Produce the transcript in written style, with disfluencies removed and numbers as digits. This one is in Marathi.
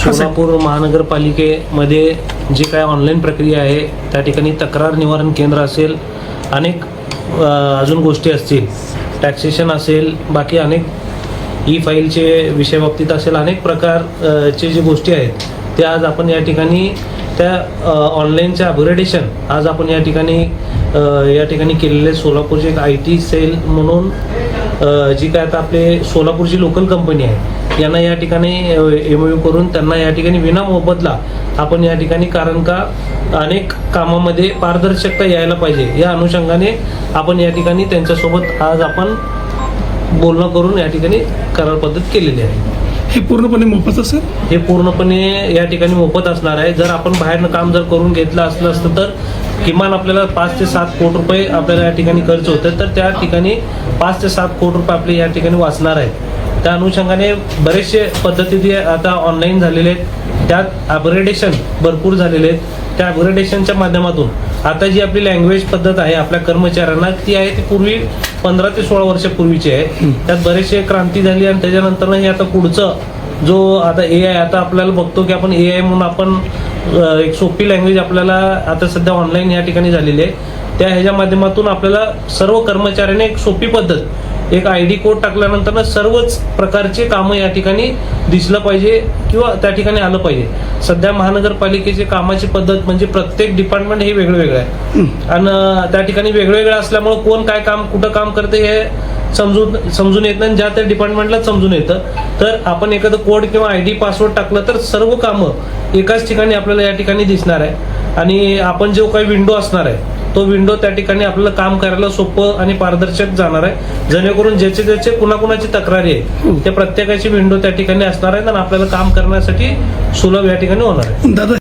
सोलापूर महानगरपालिकेमध्ये जी काय ऑनलाईन प्रक्रिया आहे त्या ठिकाणी तक्रार निवारण केंद्र असेल, अनेक अजून गोष्टी असतील, टॅक्सेशन असेल, बाकी अनेक ई फाईलचे विषय बाबतीत असेल, अनेक प्रकारचे जे गोष्टी आहेत त्या आज आपण या ठिकाणी त्या ऑनलाईनचं अपग्रेडेशन आज आपण या ठिकाणी केलेले सोलापूरचे एक IT सेल म्हणून जी काय आता आपले सोलापूरची लोकल कंपनी आहे यांना या ठिकाणी MOU करून त्यांना या ठिकाणी विना मोबदला आपण या ठिकाणी, कारण का अनेक कामामध्ये पारदर्शकता यायला पाहिजे या अनुषंगाने आपण या ठिकाणी त्यांच्यासोबत आज आपण बोलणं करून या ठिकाणी करार पद्धत केलेली आहे. हे पूर्णपणे मोफत असेल? हे पूर्णपणे या ठिकाणी मोफत असणार आहे. जर आपण बाहेरनं काम जर करून घेतलं असतं तर किमान आपल्याला 5 ते 7 कोटी रुपये आपल्याला या ठिकाणी खर्च होतं, तर त्या ठिकाणी 5 ते 7 कोटी रुपये आपले या ठिकाणी वाचणार आहेत. त्या अनुषंगाने बरेचसे पद्धती आता ऑनलाईन झालेले आहेत, त्यात अपग्रेडेशन भरपूर झालेले आहेत. त्या अपग्रेडेशनच्या माध्यमातून आता जी आपली लँग्वेज पद्धत आहे आपल्या कर्मचाऱ्यांना ती आहे ती पूर्वी 15 ते 16 वर्षापूर्वीची आहे. त्यात बरेचसे क्रांती झाली आणि त्याच्यानंतर हे आता पुढचं जो आता AI आता आपल्याला बघतो की आपण AI म्हणून आपण एक सोपी लँग्वेज आपल्याला आता सध्या ऑनलाईन या ठिकाणी झालेली आहे. त्या ह्याच्या माध्यमातून आपल्याला सर्व कर्मचाऱ्यांनी एक सोपी पद्धत, एक ID कोड टाकल्यानंतर सर्वच प्रकारचे कामं या ठिकाणी दिसलं पाहिजे किंवा त्या ठिकाणी आलं पाहिजे. सध्या महानगरपालिकेची कामाची पद्धत म्हणजे प्रत्येक डिपार्टमेंट हे वेगळं वेगळं आहे आणि त्या ठिकाणी वेगवेगळं असल्यामुळे कोण काय काम कुठं काम करते हे समजून येत नाही. ज्या त्या डिपार्टमेंटला समजून येतं, तर आपण एखादं कोड किंवा ID पासवर्ड टाकलं तर सर्व कामं एकाच ठिकाणी आपल्याला या ठिकाणी दिसणार आहे. आणि आपण जो काही विंडो असणार आहे तो विंडो त्या ठिकाणी आपल्याला काम करायला सोपं आणि पारदर्शक जाणार आहे, जेणेकरून ज्याचे कुणाकुणाची तक्रारी आहे त्या प्रत्येकाची विंडो त्या ठिकाणी असणार आहे आणि आपल्याला काम करण्यासाठी सुलभ या ठिकाणी होणार आहे. दादा